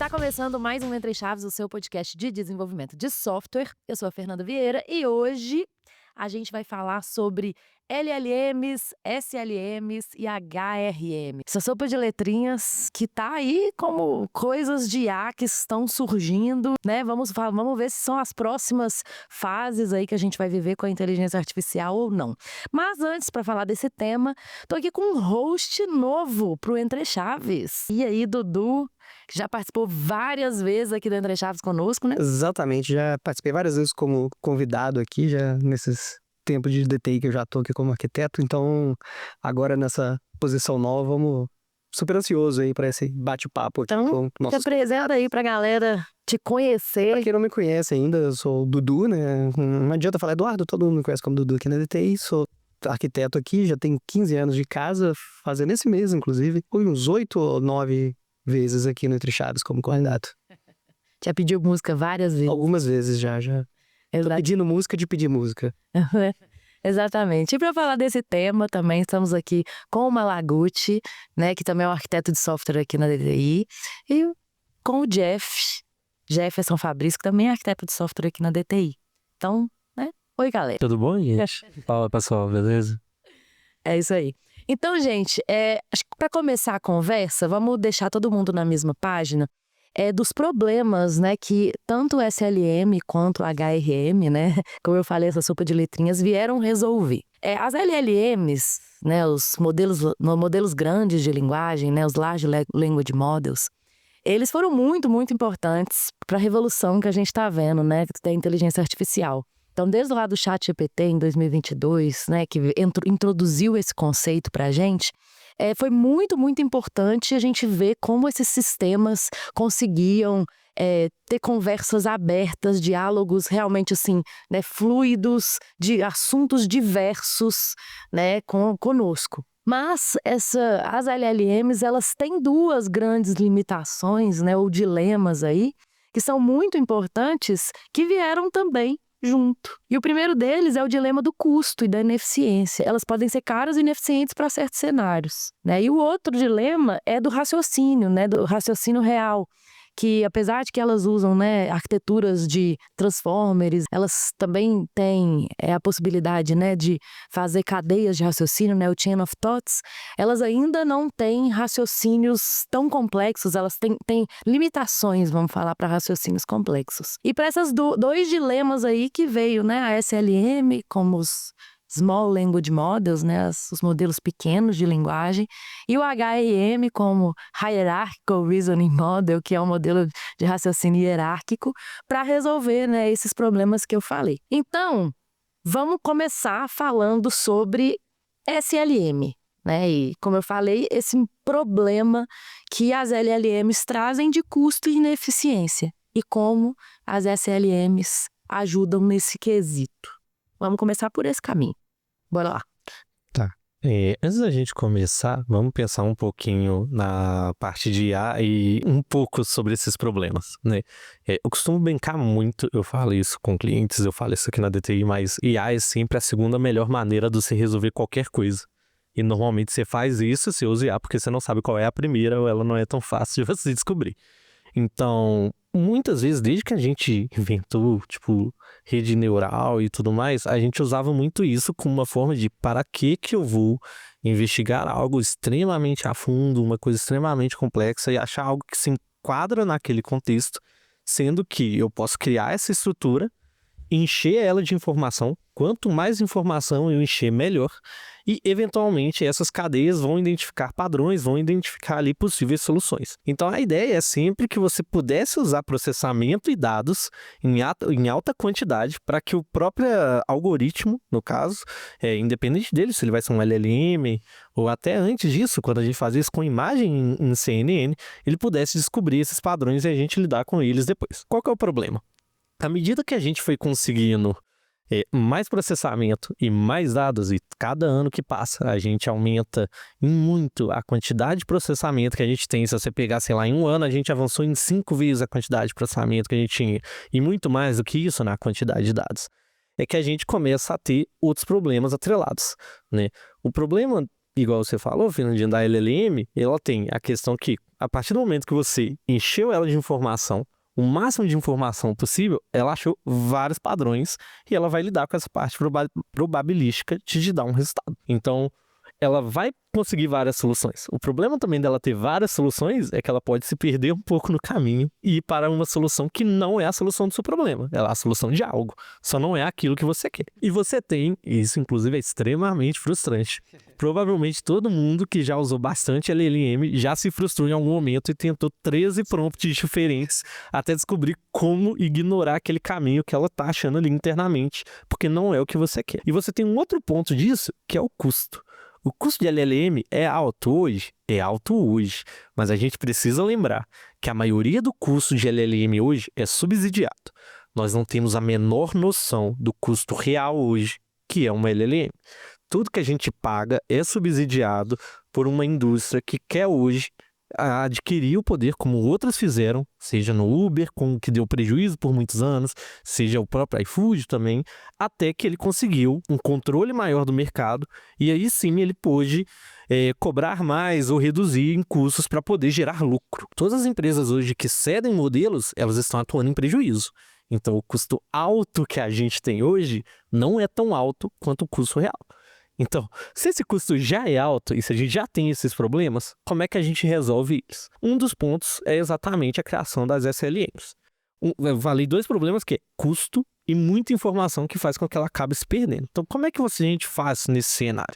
Está começando mais um Entre Chaves, o seu podcast de desenvolvimento de software. Eu sou a Fernanda Vieira e hoje a gente vai falar sobre LLMs, SLMs e HRM. Essa sopa de letrinhas que tá aí como coisas de IA que estão surgindo, né? Vamos ver se são as próximas fases aí que a gente vai viver com a inteligência artificial ou não. Mas antes, para falar desse tema, tô aqui com um host novo pro Entre Chaves. E aí, Dudu, que já participou várias vezes aqui do Entre Chaves conosco, né? Exatamente, já participei várias vezes como convidado aqui, já nesses tempos de DTI que eu já tô aqui como arquiteto, então agora nessa posição nova, vamos super ansioso aí para esse bate-papo aqui Então, com nossos... se apresenta aí pra galera te conhecer. Pra quem não me conhece ainda, eu sou o Dudu, né? Não adianta falar Eduardo, todo mundo me conhece como Dudu aqui na DTI, sou arquiteto aqui, já tenho 15 anos de casa, fazendo esse mês, inclusive, fui uns 8 ou 9 vezes aqui no Entre Chaves como convidado. Já pediu música várias vezes. Algumas vezes já. Tô pedindo música de pedir música. Exatamente. E para falar desse tema também estamos aqui com o Malaguti, né, que também é um arquiteto de software aqui na DTI, e com o Jefferson Fabrício, que também é arquiteto de software aqui na DTI. Então, né? Oi, galera. Tudo bom, gente? Fala, pessoal, beleza? É isso aí. Então, gente, acho que para começar a conversa, vamos deixar todo mundo na mesma página dos problemas, né, que tanto o SLM quanto o HRM, né, como eu falei, essa sopa de letrinhas, vieram resolver. As LLMs, né, os modelos grandes de linguagem, né, os Large Language Models, eles foram muito, muito importantes para a revolução que a gente está vendo, né, da inteligência artificial. Então, desde lá do ChatGPT em 2022, né, que introduziu esse conceito para a gente, foi muito, muito importante a gente ver como esses sistemas conseguiam ter conversas abertas, diálogos realmente assim, né, fluidos, de assuntos diversos, né, conosco. Mas as LLMs, elas têm duas grandes limitações, né, ou dilemas aí, que são muito importantes, que vieram também junto. E o primeiro deles é o dilema do custo e da ineficiência. Elas podem ser caras e ineficientes para certos cenários, né? E o outro dilema é do raciocínio, né? Do raciocínio real, que apesar de que elas usam, né, arquiteturas de transformers, elas também têm a possibilidade, né, de fazer cadeias de raciocínio, né, o chain of thoughts, elas ainda não têm raciocínios tão complexos, elas têm limitações, vamos falar, para raciocínios complexos. E para esses dois dilemas aí que veio, né, a SLM, como os Small Language Models, né, os modelos pequenos de linguagem, e o HRM como Hierarchical Reasoning Model, que é um modelo de raciocínio hierárquico, para resolver, né, esses problemas que eu falei. Então, vamos começar falando sobre SLM, né, e como eu falei, esse problema que as LLMs trazem de custo e ineficiência, e como as SLMs ajudam nesse quesito. Vamos começar por esse caminho. Bora lá. Tá. Antes da gente começar, vamos pensar um pouquinho na parte de IA e um pouco sobre esses problemas, né? Eu costumo brincar muito, eu falo isso com clientes, eu falo isso aqui na DTI, mas IA é sempre a segunda melhor maneira de você resolver qualquer coisa. E normalmente você faz isso, você usa IA porque você não sabe qual é a primeira ou ela não é tão fácil de você descobrir. Então, muitas vezes, desde que a gente inventou, tipo, rede neural e tudo mais, a gente usava muito isso como uma forma de para que eu vou investigar algo extremamente a fundo, uma coisa extremamente complexa e achar algo que se enquadra naquele contexto, sendo que eu posso criar essa estrutura, encher ela de informação. Quanto mais informação eu encher, melhor. E, eventualmente, essas cadeias vão identificar padrões, vão identificar ali possíveis soluções. Então, a ideia é sempre que você pudesse usar processamento e dados em alta quantidade para que o próprio algoritmo, no caso, independente dele, se ele vai ser um LLM ou até antes disso, quando a gente fazia isso com imagem em CNN, ele pudesse descobrir esses padrões e a gente lidar com eles depois. Qual que é o problema? À medida que a gente foi conseguindo mais processamento e mais dados, e cada ano que passa a gente aumenta em muito a quantidade de processamento que a gente tem. Se você pegar, sei lá, em um ano a gente avançou em 5 vezes a quantidade de processamento que a gente tinha, e muito mais do que isso na quantidade de dados, é que a gente começa a ter outros problemas atrelados, né? O problema igual você falou, Fernandinho, da LLM, ela tem a questão que, a partir do momento que você encheu ela de informação, o máximo de informação possível, ela achou vários padrões e ela vai lidar com essa parte probabilística de te dar um resultado. Então, ela vai conseguir várias soluções. O problema também dela ter várias soluções é que ela pode se perder um pouco no caminho e ir para uma solução que não é a solução do seu problema. Ela é a solução de algo, só não é aquilo que você quer. E você tem, e isso inclusive é extremamente frustrante. Provavelmente todo mundo que já usou bastante LLM já se frustrou em algum momento e tentou 13 prompts diferentes até descobrir como ignorar aquele caminho que ela tá achando ali internamente, porque não é o que você quer. E você tem um outro ponto disso, que é o custo. O custo de LLM é alto hoje? É alto hoje, mas a gente precisa lembrar que a maioria do custo de LLM hoje é subsidiado. Nós não temos a menor noção do custo real hoje, que é uma LLM. Tudo que a gente paga é subsidiado por uma indústria que quer hoje adquirir o poder como outras fizeram, seja no Uber, que deu prejuízo por muitos anos, seja o próprio iFood também, até que ele conseguiu um controle maior do mercado e aí sim ele pôde cobrar mais ou reduzir em custos para poder gerar lucro. Todas as empresas hoje que cedem modelos, elas estão atuando em prejuízo. Então o custo alto que a gente tem hoje não é tão alto quanto o custo real. Então, se esse custo já é alto e se a gente já tem esses problemas, como é que a gente resolve isso? Um dos pontos é exatamente a criação das SLMs. Eu falei 2 problemas que é custo e muita informação que faz com que ela acabe se perdendo. Então, como é que a gente faz nesse cenário?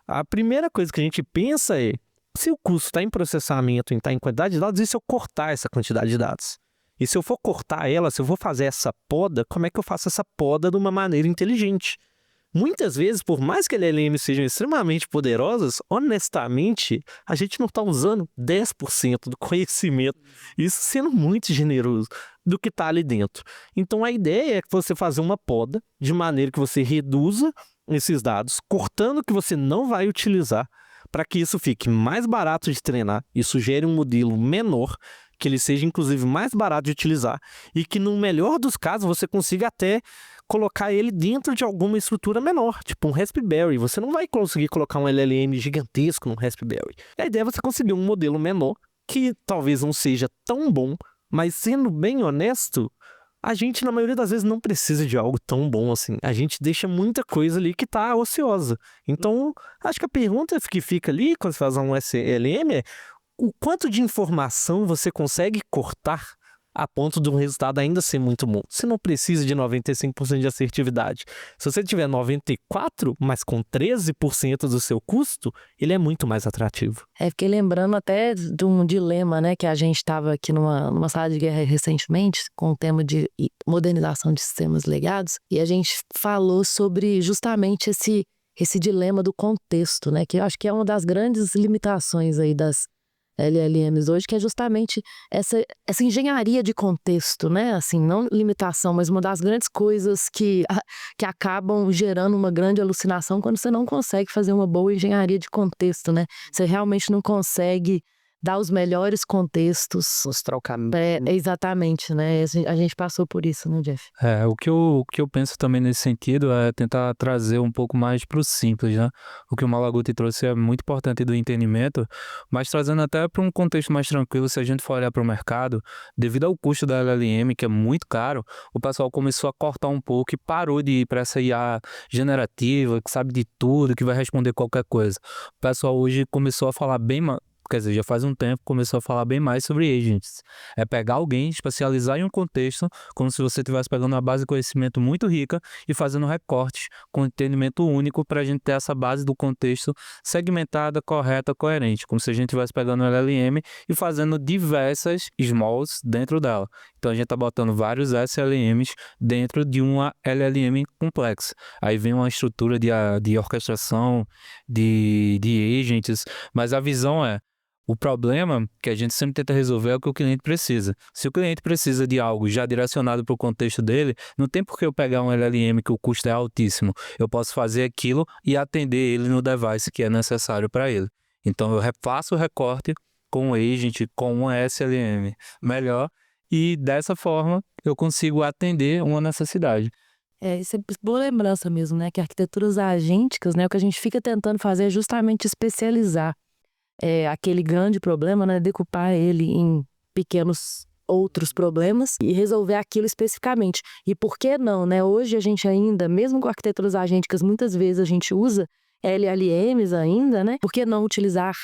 A primeira coisa que a gente pensa é, se o custo está em processamento e está em quantidade de dados, e se eu cortar essa quantidade de dados? E se eu for cortar ela, se eu vou fazer essa poda, como é que eu faço essa poda de uma maneira inteligente? Muitas vezes, por mais que LLMs sejam extremamente poderosas, honestamente, a gente não está usando 10% do conhecimento, isso sendo muito generoso, do que está ali dentro. Então, a ideia é você fazer uma poda de maneira que você reduza esses dados, cortando o que você não vai utilizar, para que isso fique mais barato de treinar, isso gere um modelo menor, que ele seja inclusive mais barato de utilizar e que no melhor dos casos você consiga até colocar ele dentro de alguma estrutura menor, tipo um Raspberry. Você não vai conseguir colocar um LLM gigantesco no Raspberry. A ideia é você conseguir um modelo menor que talvez não seja tão bom, mas sendo bem honesto, a gente na maioria das vezes não precisa de algo tão bom assim. A gente deixa muita coisa ali que está ociosa. Então, acho que a pergunta que fica ali quando você faz um SLM é o quanto de informação você consegue cortar a ponto de um resultado ainda ser muito bom. Você não precisa de 95% de assertividade. Se você tiver 94%, mas com 13% do seu custo, ele é muito mais atrativo. Fiquei lembrando até de um dilema, né, que a gente estava aqui numa sala de guerra recentemente, com o tema de modernização de sistemas legados, e a gente falou sobre justamente esse dilema do contexto, né, que eu acho que é uma das grandes limitações aí das LLMs hoje, que é justamente essa engenharia de contexto, né? Assim, não limitação, mas uma das grandes coisas que acabam gerando uma grande alucinação quando você não consegue fazer uma boa engenharia de contexto, né? Você realmente não consegue dar os melhores contextos. Mostrar o caminho. Exatamente, né? A gente passou por isso, né, Jeff? O que eu penso também nesse sentido é tentar trazer um pouco mais para o simples, né? O que o Malaguti trouxe é muito importante do entendimento, mas trazendo até para um contexto mais tranquilo, se a gente for olhar para o mercado, devido ao custo da LLM, que é muito caro, o pessoal começou a cortar um pouco e parou de ir para essa IA generativa, que sabe de tudo, que vai responder qualquer coisa. O pessoal hoje começou a falar quer dizer, já faz um tempo, começou a falar bem mais sobre agents. É pegar alguém, especializar em um contexto, como se você estivesse pegando uma base de conhecimento muito rica e fazendo recortes com entendimento único para a gente ter essa base do contexto segmentada, correta, coerente. Como se a gente estivesse pegando um LLM e fazendo diversas smalls dentro dela. Então a gente está botando vários SLMs dentro de uma LLM complexa. Aí vem uma estrutura de orquestração, de agents, mas a visão é: o problema que a gente sempre tenta resolver é o que o cliente precisa. Se o cliente precisa de algo já direcionado para o contexto dele, não tem por que eu pegar um LLM que o custo é altíssimo. Eu posso fazer aquilo e atender ele no device que é necessário para ele. Então eu faço o recorte com um agent, com uma SLM melhor, e dessa forma eu consigo atender uma necessidade. Isso é boa lembrança mesmo, né? Que arquiteturas agênticas, né? O que a gente fica tentando fazer é justamente especializar aquele grande problema, né? Decupar ele em pequenos outros problemas e resolver aquilo especificamente. E por que não, né? Hoje a gente ainda, mesmo com arquiteturas agênticas, muitas vezes a gente usa LLMs ainda, né? Por que não utilizar,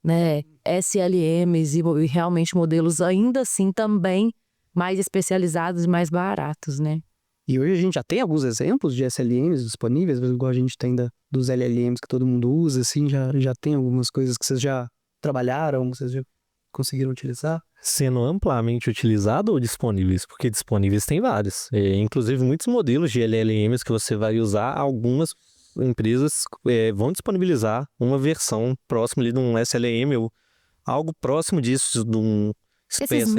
né, SLMs e realmente modelos ainda assim também mais especializados e mais baratos, né? E hoje a gente já tem alguns exemplos de SLMs disponíveis, igual a gente tem dos LLMs que todo mundo usa, assim, já tem algumas coisas que vocês já trabalharam, vocês já conseguiram utilizar? Sendo amplamente utilizado ou disponíveis? Porque disponíveis tem vários. Inclusive, muitos modelos de LLMs que você vai usar, algumas empresas vão disponibilizar uma versão próxima ali de um SLM ou algo próximo disso, de um Esses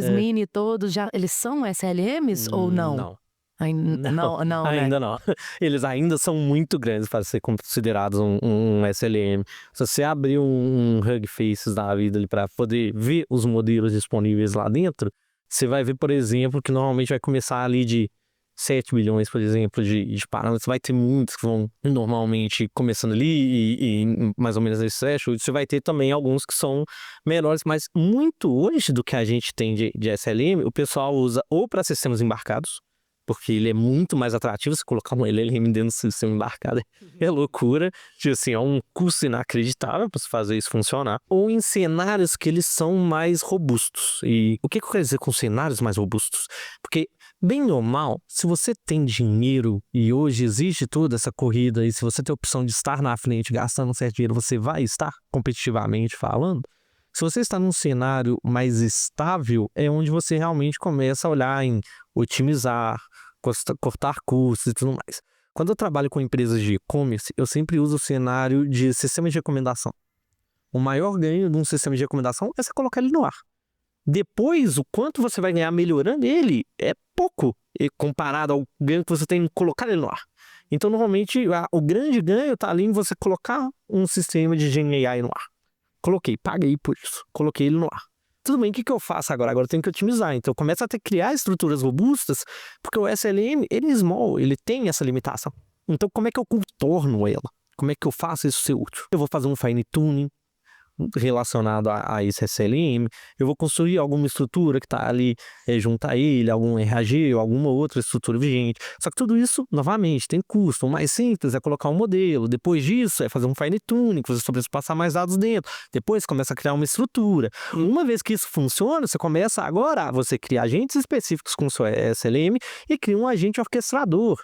mini todos, eles são SLMs ou não? Não. Não, né? Ainda não. Eles ainda são muito grandes para ser considerados um SLM. Se você abrir um Hugging Face da vida ali para poder ver os modelos disponíveis lá dentro, você vai ver, por exemplo, que normalmente vai começar ali de 7 bilhões, por exemplo, de parâmetros. Vai ter muitos que vão normalmente começando ali e mais ou menos esse threshold. Você vai ter também alguns que são menores, mas muito hoje do que a gente tem de SLM, o pessoal usa ou para sistemas embarcados, porque ele é muito mais atrativo. Se colocar um LLM dentro do sistema embarcado é loucura. Tipo assim, é um custo inacreditável para fazer isso funcionar. Ou em cenários que eles são mais robustos. E o que eu quero dizer com cenários mais robustos? Porque, bem ou mal, se você tem dinheiro e hoje existe toda essa corrida, e se você tem a opção de estar na frente gastando um certo dinheiro, você vai estar competitivamente falando. Se você está num cenário mais estável, é onde você realmente começa a olhar em otimizar, cortar custos e tudo mais. Quando eu trabalho com empresas de e-commerce, eu sempre uso o cenário de sistema de recomendação. O maior ganho de um sistema de recomendação é você colocar ele no ar. Depois, o quanto você vai ganhar melhorando ele é pouco comparado ao ganho que você tem em colocar ele no ar. Então, normalmente, o grande ganho está ali em você colocar um sistema de Gen AI no ar. Coloquei, paguei por isso, coloquei ele no ar. Tudo bem, o que eu faço agora? Agora eu tenho que otimizar. Então eu começo a ter que criar estruturas robustas, porque o SLM, ele é small, ele tem essa limitação. Então como é que eu contorno ela? Como é que eu faço isso ser útil? Eu vou fazer um fine tuning relacionado a esse SLM, eu vou construir alguma estrutura que está ali junto a ele, algum RAG ou alguma outra estrutura vigente. Só que tudo isso, novamente, tem custo. O mais simples é colocar um modelo. Depois disso, é fazer um fine tuning, que você só precisa passar mais dados dentro. Depois começa a criar uma estrutura. Uma vez que isso funciona, você começa agora a você criar agentes específicos com o seu SLM e cria um agente orquestrador.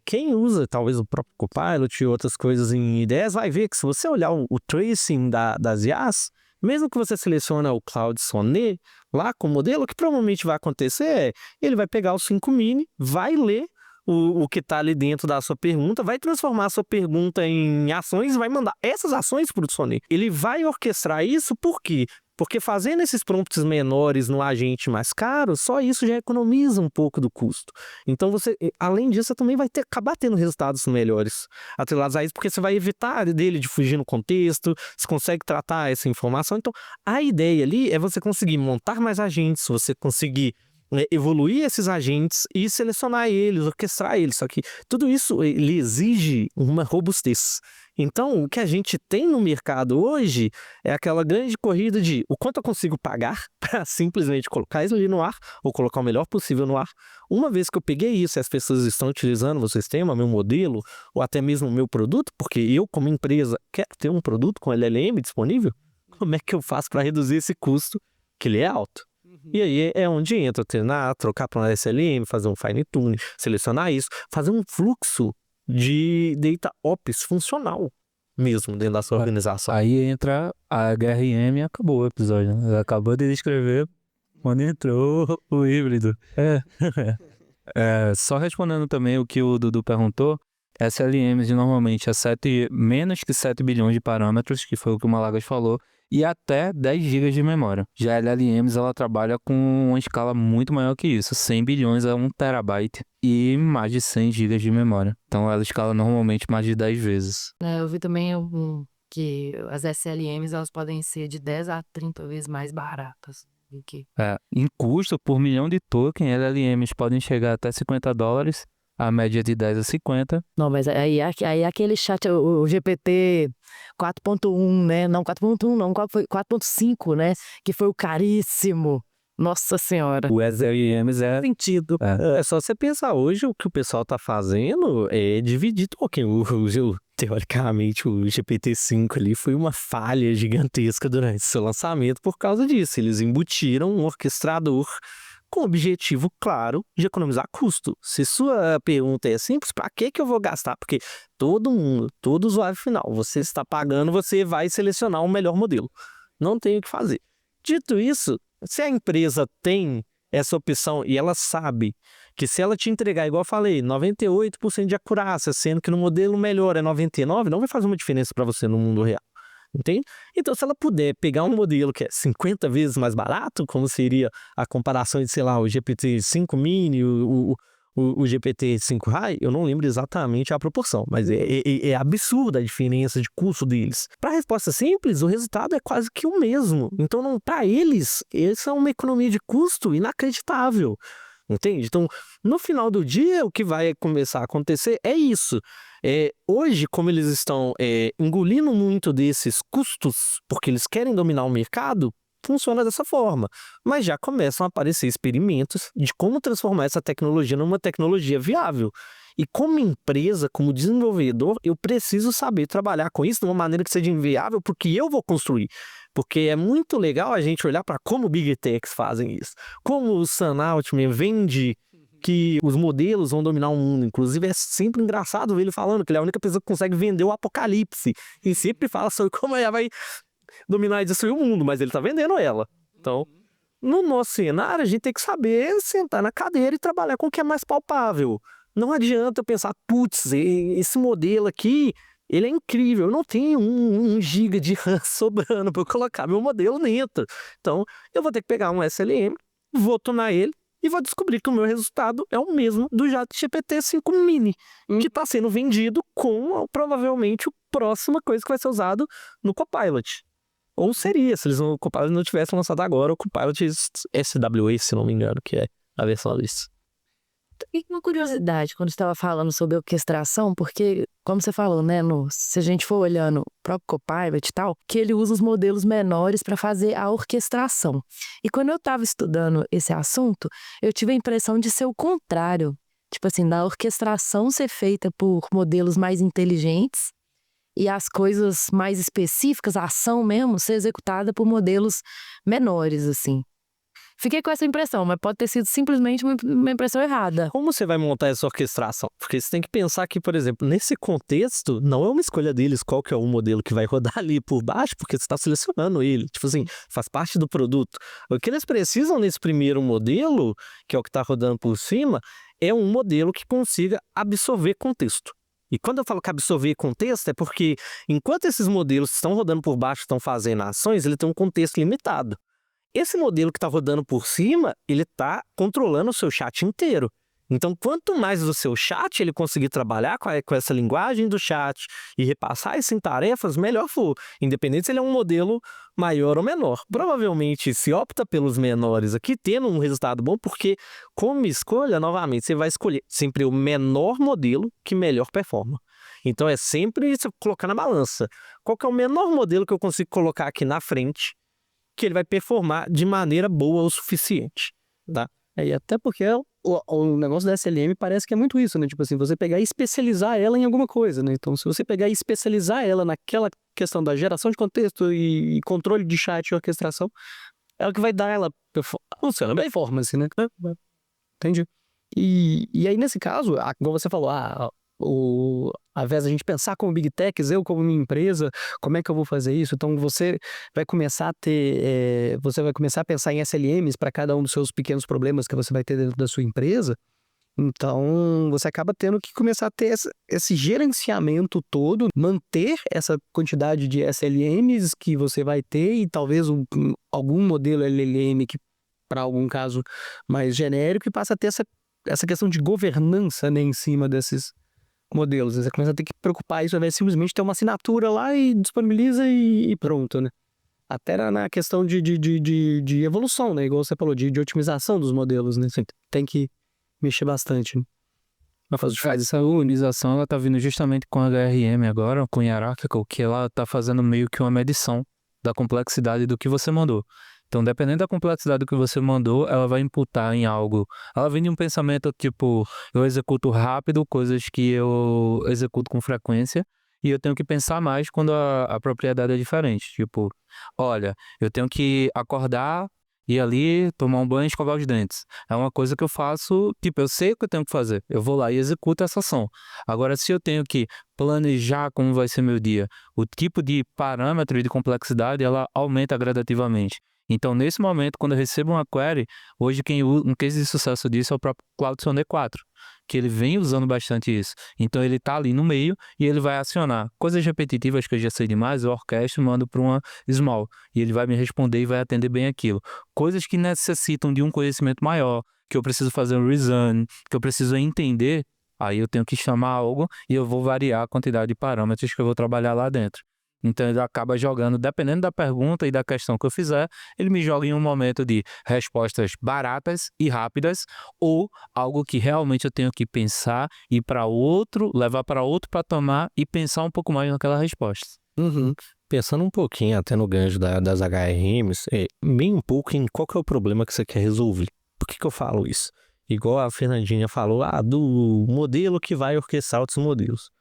Quem usa talvez o próprio Copilot e outras coisas em ideias vai ver que se você olhar o tracing das IAs, mesmo que você selecione o Claude Sonnet lá com o modelo, o que provavelmente vai acontecer é ele vai pegar o 5 mini, vai ler o que está ali dentro da sua pergunta, vai transformar a sua pergunta em ações e vai mandar essas ações para o Sonnet. Ele vai orquestrar isso por quê? Porque fazendo esses prompts menores no agente mais caro, só isso já economiza um pouco do custo. Então, você, além disso, você também vai acabar tendo resultados melhores atrelados a isso, porque você vai evitar dele de fugir no contexto, você consegue tratar essa informação. Então, a ideia ali é você conseguir montar mais agentes, você conseguir evoluir esses agentes e selecionar eles, orquestrar eles. Só que tudo isso ele exige uma robustez. Então, o que a gente tem no mercado hoje é aquela grande corrida de o quanto eu consigo pagar para simplesmente colocar isso ali no ar ou colocar o melhor possível no ar. Uma vez que eu peguei isso e as pessoas estão utilizando o sistema, meu modelo ou até mesmo o meu produto, porque eu como empresa quero ter um produto com LLM disponível, como é que eu faço para reduzir esse custo que ele é alto? E aí é onde entra treinar, trocar para um SLM, fazer um fine tuning, selecionar isso, fazer um fluxo de data ops funcional mesmo dentro da sua organização. Aí entra a HRM e acabou o episódio, né? Acabou de descrever quando entrou o híbrido. Só respondendo também o que o Dudu perguntou, SLMs normalmente é menos que 7 bilhões de parâmetros, que foi o que o Malagas falou, e até 10 GB de memória. Já a LLMs, ela trabalha com uma escala muito maior que isso. 100 bilhões é 1 terabyte e mais de 100 GB de memória. Então ela escala normalmente mais de 10 vezes. Eu vi também que as SLMs elas podem ser de 10 a 30 vezes mais baratas do que... Em custo, por milhão de token, LLMs podem chegar até $50, a média de 10 a 50. Não, mas aí aquele chat, o GPT 4.1, né? Não, 4.1 não, qual foi? 4.5, né? Que foi o caríssimo. Nossa Senhora. O SLMs Sentido. é só você pensar hoje, o que o pessoal tá fazendo é dividir token. Teoricamente, o GPT-5 ali foi uma falha gigantesca durante seu lançamento por causa disso. Eles embutiram um orquestrador com o objetivo claro de economizar custo. Se sua pergunta é simples, para que eu vou gastar? Porque todo mundo, todo usuário final, você está pagando, você vai selecionar o melhor modelo. Não tem o que fazer. Dito isso, se a empresa tem essa opção e ela sabe que se ela te entregar, igual eu falei, 98% de acurácia, sendo que no modelo melhor é 99%, não vai fazer uma diferença para você no mundo real. Entende? Então, se ela puder pegar um modelo que é 50 vezes mais barato, como seria a comparação de, sei lá, o GPT-5 Mini, o GPT-5 High, eu não lembro exatamente a proporção, mas é absurda a diferença de custo deles. Para a resposta simples, o resultado é quase que o mesmo. Então, para eles, essa é uma economia de custo inacreditável. Entende? Então, no final do dia, o que vai começar a acontecer é isso. Hoje, como eles estão engolindo muito desses custos, porque eles querem dominar o mercado, funciona dessa forma. Mas já começam a aparecer experimentos de como transformar essa tecnologia numa tecnologia viável. E como empresa, como desenvolvedor, eu preciso saber trabalhar com isso de uma maneira que seja inviável, porque eu vou construir. Porque é muito legal a gente olhar para como Big Techs fazem isso. Como o Sam Altman vende que os modelos vão dominar o mundo. Inclusive, é sempre engraçado ver ele falando que ele é a única pessoa que consegue vender o apocalipse. E sempre fala sobre como ela vai dominar e destruir o mundo, mas ele está vendendo ela. Então, no nosso cenário, a gente tem que saber sentar na cadeira e trabalhar com o que é mais palpável. Não adianta eu pensar, putz, esse modelo aqui, ele é incrível, eu não tenho 1 GB de RAM sobrando para eu colocar meu modelo dentro. Então, eu vou ter que pegar um SLM, vou tunar ele e vou descobrir que o meu resultado é o mesmo do GPT-5 Mini, que está sendo vendido com, provavelmente, a próxima coisa que vai ser usado no Copilot. Ou seria, se o Copilot não tivesse lançado agora, o Copilot SWA, se não me engano, que é a versão disso. E uma curiosidade, quando você estava falando sobre orquestração, porque, como você falou, né, se a gente for olhando o próprio Copilot e tal, que ele usa os modelos menores para fazer a orquestração. E quando eu estava estudando esse assunto, eu tive a impressão de ser o contrário. Tipo assim, da orquestração ser feita por modelos mais inteligentes e as coisas mais específicas, a ação mesmo, ser executada por modelos menores, assim. Fiquei com essa impressão, mas pode ter sido simplesmente uma impressão errada. Como você vai montar essa orquestração? Porque você tem que pensar que, por exemplo, nesse contexto, não é uma escolha deles qual que é o modelo que vai rodar ali por baixo, porque você está selecionando ele. Tipo assim, faz parte do produto. O que eles precisam nesse primeiro modelo, que é o que está rodando por cima, é um modelo que consiga absorver contexto. E quando eu falo que absorver contexto, é porque enquanto esses modelos estão rodando por baixo, estão fazendo ações, ele tem um contexto limitado. Esse modelo que está rodando por cima, ele está controlando o seu chat inteiro. Então, quanto mais do seu chat ele conseguir trabalhar com essa linguagem do chat e repassar isso em tarefas, melhor for. Independente se ele é um modelo maior ou menor. Provavelmente, se opta pelos menores aqui, tendo um resultado bom, porque como escolha, novamente, você vai escolher sempre o menor modelo que melhor performa. Então, é sempre isso, colocar na balança. Qual que é o menor modelo que eu consigo colocar aqui na frente que ele vai performar de maneira boa o suficiente, tá? E até porque o negócio da SLM parece que é muito isso, né? Tipo assim, você pegar e especializar ela em alguma coisa, né? Então, se você pegar e especializar ela naquela questão da geração de contexto e controle de chat e orquestração, é o que vai dar ela performance, né? Entendi. E aí, nesse caso, como você falou, ao invés da gente pensar como Big Techs, eu como minha empresa, como é que eu vou fazer isso? Então você vai começar a pensar em SLMs para cada um dos seus pequenos problemas que você vai ter dentro da sua empresa. Então você acaba tendo que começar a ter esse gerenciamento todo, manter essa quantidade de SLMs que você vai ter e talvez algum modelo LLM que para algum caso mais genérico, e passa a ter essa questão de governança, né, em cima desses modelos. Você começa a ter que preocupar isso, ao invés de simplesmente ter uma assinatura lá e disponibiliza e pronto, né? Até na questão de evolução, né? Igual você falou, de otimização dos modelos, né? Você tem que mexer bastante, né? Essa unização ela tá vindo justamente com a HRM agora, com o Hierarchical, que ela tá fazendo meio que uma medição da complexidade do que você mandou. Então, dependendo da complexidade do que você mandou, ela vai imputar em algo. Ela vem de um pensamento tipo, eu executo rápido coisas que eu executo com frequência e eu tenho que pensar mais quando a propriedade é diferente. Tipo, olha, eu tenho que acordar, ir ali, tomar um banho e escovar os dentes. É uma coisa que eu faço, tipo, eu sei o que eu tenho que fazer. Eu vou lá e executo essa ação. Agora, se eu tenho que planejar como vai ser meu dia, o tipo de parâmetro e de complexidade, ela aumenta gradativamente. Então, nesse momento, quando eu recebo uma query, hoje um case de sucesso disso é o próprio CloudSon D4, que ele vem usando bastante isso. Então, ele está ali no meio e ele vai acionar coisas repetitivas que eu já sei demais, eu orquestro e mando para uma small. E ele vai me responder e vai atender bem aquilo. Coisas que necessitam de um conhecimento maior, que eu preciso fazer um reason, que eu preciso entender, aí eu tenho que chamar algo e eu vou variar a quantidade de parâmetros que eu vou trabalhar lá dentro. Então ele acaba jogando, dependendo da pergunta e da questão que eu fizer, ele me joga em um momento de respostas baratas e rápidas ou algo que realmente eu tenho que pensar, ir para outro, levar para outro patamar e pensar um pouco mais naquela resposta. Pensando um pouquinho até no gancho das HRMs, bem um pouco em qual que é o problema que você quer resolver. Por que eu falo isso? Igual a Fernandinha falou, do modelo que vai orquestrar outros modelos.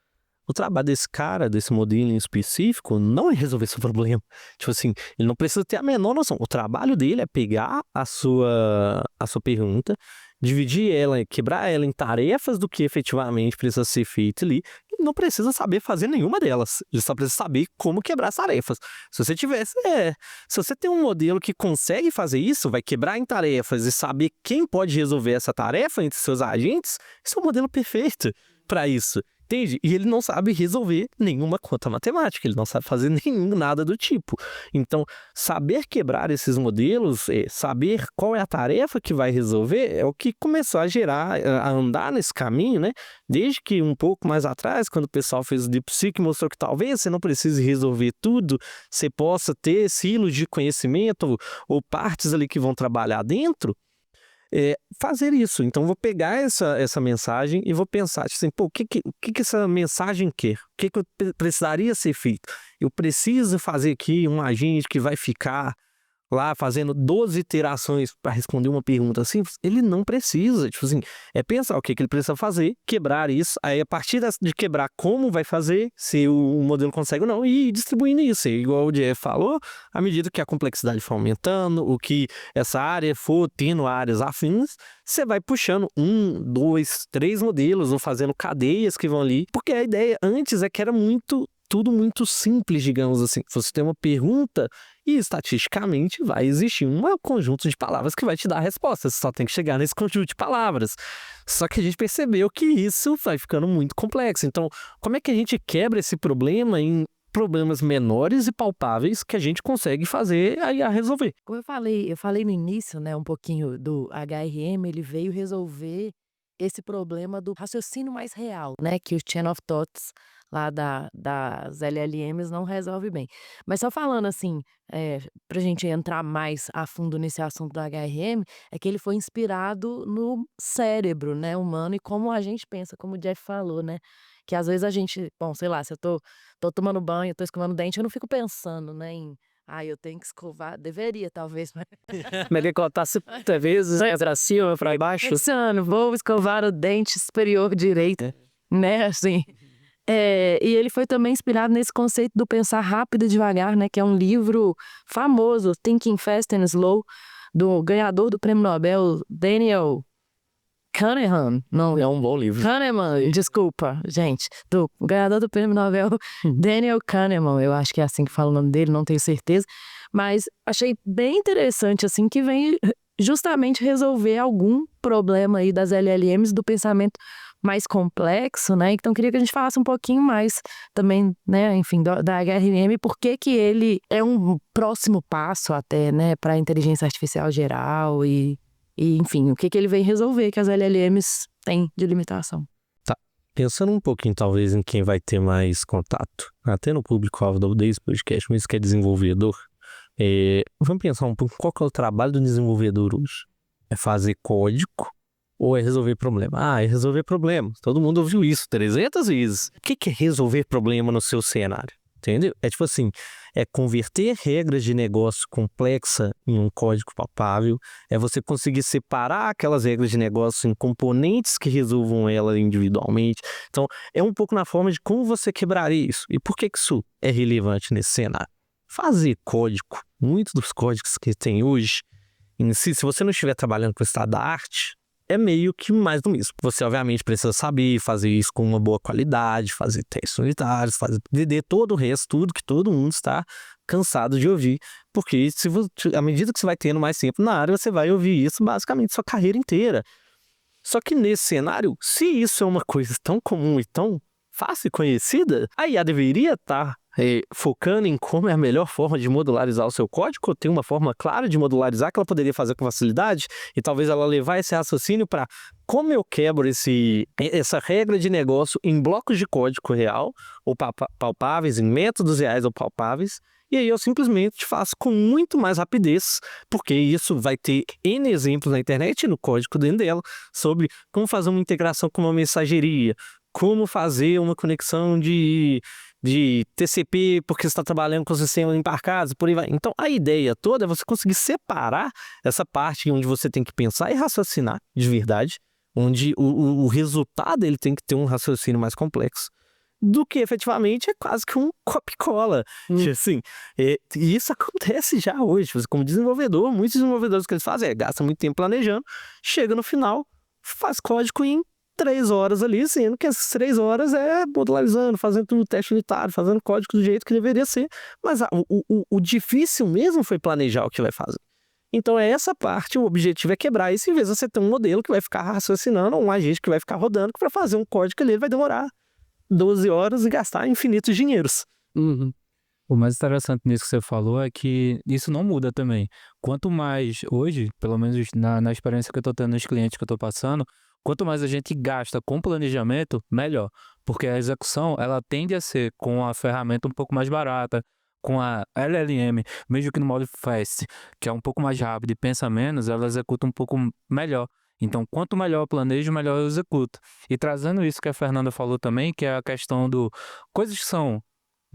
O trabalho desse cara, desse modelo em específico, não é resolver seu problema. Tipo assim, ele não precisa ter a menor noção. O trabalho dele é pegar a sua pergunta, dividir ela, quebrar ela em tarefas do que efetivamente precisa ser feito ali. Ele não precisa saber fazer nenhuma delas. Ele só precisa saber como quebrar as tarefas. Se você tem um modelo que consegue fazer isso, vai quebrar em tarefas e saber quem pode resolver essa tarefa entre seus agentes, esse é o modelo perfeito para isso. Entende? E ele não sabe resolver nenhuma conta matemática, ele não sabe fazer nada do tipo. Então, saber quebrar esses modelos, saber qual é a tarefa que vai resolver, é o que começou a a andar nesse caminho, né? Desde que um pouco mais atrás, quando o pessoal fez o DeepSeek, mostrou que talvez você não precise resolver tudo, você possa ter silos de conhecimento ou partes ali que vão trabalhar dentro. Fazer isso. Então, vou pegar essa mensagem e vou pensar, assim, o que essa mensagem quer? O que precisaria ser feito? Eu preciso fazer aqui um agente que vai ficar lá fazendo 12 iterações para responder uma pergunta simples? Ele não precisa. Tipo assim, pensar o que ele precisa fazer, quebrar isso, aí a partir de quebrar como vai fazer, se o modelo consegue ou não, e ir distribuindo isso. Igual o Jeff falou, à medida que a complexidade for aumentando, o que essa área for tendo áreas afins, você vai puxando 1, 2, 3 modelos ou fazendo cadeias que vão ali, porque a ideia antes que era tudo muito simples, digamos assim. Você tem uma pergunta e estatisticamente vai existir um conjunto de palavras que vai te dar a resposta. Você só tem que chegar nesse conjunto de palavras. Só que a gente percebeu que isso vai ficando muito complexo. Então, como é que a gente quebra esse problema em problemas menores e palpáveis que a gente consegue fazer aí a resolver? Como eu falei no início, né, um pouquinho do HRM, ele veio resolver esse problema do raciocínio mais real, né, que o Chain of Thoughts lá das LLMs não resolve bem. Mas só falando assim, pra gente entrar mais a fundo nesse assunto do HRM, é que ele foi inspirado no cérebro, né, humano e como a gente pensa, como o Jeff falou, né, que às vezes a gente, bom, sei lá, se eu tô tomando banho, tô escovando dente, eu não fico pensando, né, eu tenho que escovar, deveria talvez, mas Mas ele cortasse 30 vezes, pra cima, pra baixo. pensando, vou escovar o dente superior direito, né, assim. E ele foi também inspirado nesse conceito do pensar rápido e devagar, né, que é um livro famoso, Thinking Fast and Slow, do ganhador do prêmio Nobel, Daniel Kahneman. Não, É um bom livro. Kahneman, desculpa, gente, do ganhador do prêmio Nobel, Daniel Kahneman, eu acho que é assim que fala o nome dele, não tenho certeza, mas achei bem interessante, assim, que vem justamente resolver algum problema aí das LLMs, do pensamento mais complexo, né? Então, queria que a gente falasse um pouquinho mais também, né, enfim, da HRM, por que ele é um próximo passo até, né, para a inteligência artificial geral e enfim, o que ele vem resolver que as LLMs têm de limitação. Tá. Pensando um pouquinho, talvez, em quem vai ter mais contato, até no público-alvo desse podcast, mas que é desenvolvedor, vamos pensar um pouco qual que é o trabalho do desenvolvedor hoje. É fazer código ou é resolver problema? É resolver problema. Todo mundo ouviu isso 300 vezes. O que é resolver problema no seu cenário? Entendeu? É tipo assim, é converter regras de negócio complexa em um código palpável, é você conseguir separar aquelas regras de negócio em componentes que resolvam ela individualmente. Então, é um pouco na forma de como você quebraria isso. E por que isso é relevante nesse cenário? Fazer código, muitos dos códigos que tem hoje, em si, se você não estiver trabalhando com o estado da arte, é meio que mais do mesmo. Você, obviamente, precisa saber fazer isso com uma boa qualidade, fazer testes unitários, entender todo o resto, tudo que todo mundo está cansado de ouvir. Porque à medida que você vai tendo mais tempo na área, você vai ouvir isso basicamente sua carreira inteira. Só que nesse cenário, se isso é uma coisa tão comum e tão fácil e conhecida, a IA deveria estar focando em como é a melhor forma de modularizar o seu código, ou tem uma forma clara de modularizar que ela poderia fazer com facilidade, e talvez ela levar esse raciocínio para como eu quebro essa regra de negócio em blocos de código real, ou palpáveis, em métodos reais ou palpáveis, e aí eu simplesmente faço com muito mais rapidez, porque isso vai ter N exemplos na internet e no código dentro dela, sobre como fazer uma integração com uma mensageria, como fazer uma conexão de TCP, porque você está trabalhando com sistemas embarcados, por aí vai. Então, a ideia toda é você conseguir separar essa parte onde você tem que pensar e raciocinar de verdade, onde o resultado ele tem que ter um raciocínio mais complexo, do que efetivamente é quase que um copia-cola. Assim, e isso acontece já hoje. Você, como desenvolvedor, muitos desenvolvedores que eles fazem gastam muito tempo planejando, chega no final, faz código em 3 horas ali, sendo que essas 3 horas é modularizando, fazendo tudo teste unitário, fazendo código do jeito que deveria ser. Mas o difícil mesmo foi planejar o que vai fazer. Então é essa parte, o objetivo é quebrar isso, em vez de você ter um modelo que vai ficar raciocinando, ou um agente que vai ficar rodando, que para fazer um código ali ele vai demorar 12 horas e gastar infinitos dinheiros. O mais interessante nisso que você falou é que isso não muda também. Quanto mais hoje, pelo menos na experiência que eu estou tendo nos clientes que eu estou passando, quanto mais a gente gasta com planejamento, melhor. Porque a execução, ela tende a ser com a ferramenta um pouco mais barata, com a LLM, mesmo que no modo Fast, que é um pouco mais rápido e pensa menos, ela executa um pouco melhor. Então, quanto melhor eu planejo, melhor eu executo. E trazendo isso que a Fernanda falou também, que é a questão do coisas que são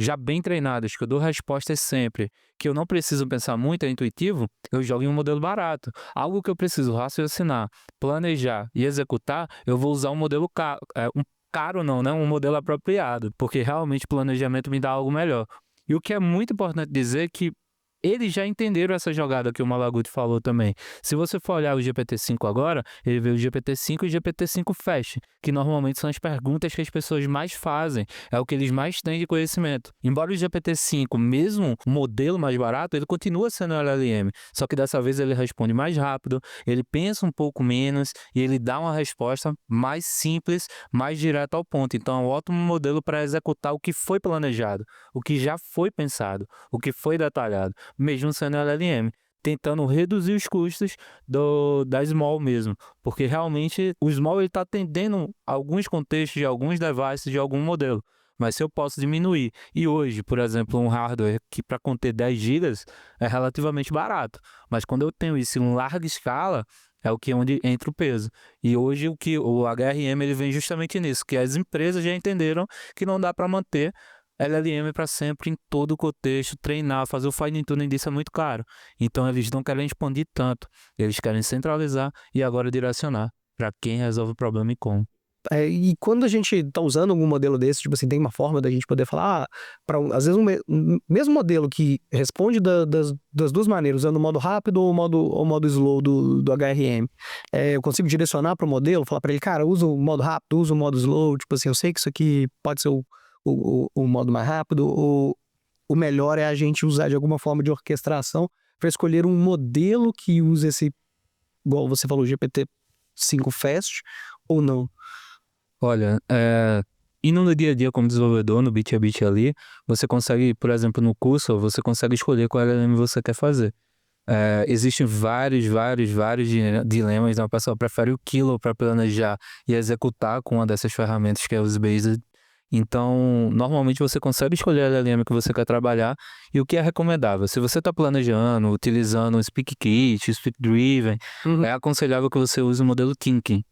já bem treinadas, que eu dou respostas sempre, que eu não preciso pensar muito, é intuitivo, eu jogo em um modelo barato. Algo que eu preciso raciocinar, planejar e executar, eu vou usar um modelo caro não, né? Um modelo apropriado, porque realmente o planejamento me dá algo melhor. E o que é muito importante dizer é que eles já entenderam essa jogada que o Malaguti falou também. Se você for olhar o GPT-5 agora, ele vê o GPT-5 e o GPT-5 Fast, que normalmente são as perguntas que as pessoas mais fazem, é o que eles mais têm de conhecimento. Embora o GPT-5, mesmo modelo mais barato, ele continua sendo LLM, só que dessa vez ele responde mais rápido, ele pensa um pouco menos e ele dá uma resposta mais simples, mais direta ao ponto. Então é um ótimo modelo para executar o que foi planejado, o que já foi pensado, o que foi detalhado, mesmo sendo LLM, tentando reduzir os custos da Small mesmo, porque realmente o Small está atendendo alguns contextos de alguns devices de algum modelo, mas se eu posso diminuir, e hoje, por exemplo, um hardware que para conter 10 GB é relativamente barato, mas quando eu tenho isso em larga escala, é onde entra o peso. E hoje o HRM ele vem justamente nisso, que as empresas já entenderam que não dá para manter LLM para sempre em todo o contexto, treinar, fazer o fine tuning disso é muito caro. Então eles não querem expandir tanto, eles querem centralizar e agora direcionar para quem resolve o problema e como. E quando a gente está usando algum modelo desse, tipo assim, tem uma forma da gente poder falar, às vezes mesmo modelo que responde das duas maneiras, usando o modo rápido ou o modo slow do HRM, eu consigo direcionar para o modelo, falar para ele, cara, usa o modo rápido, usa o modo slow, tipo assim, eu sei que isso aqui pode ser o modo mais rápido, o melhor é a gente usar de alguma forma de orquestração para escolher um modelo que use esse, igual você falou, GPT-5 Fast ou não. Olha, indo no dia a dia como desenvolvedor, no bit a bit ali, você consegue, por exemplo, no curso, você consegue escolher qual LLM você quer fazer. Existem vários dilemas, né? O pessoal prefere o Kilo para planejar e executar com uma dessas ferramentas que é o Based. Então, normalmente você consegue escolher a LLM que você quer trabalhar e o que é recomendável. Se você está planejando, utilizando o SpeakKit, SpeakDriven, é aconselhável que você use o modelo Thinking,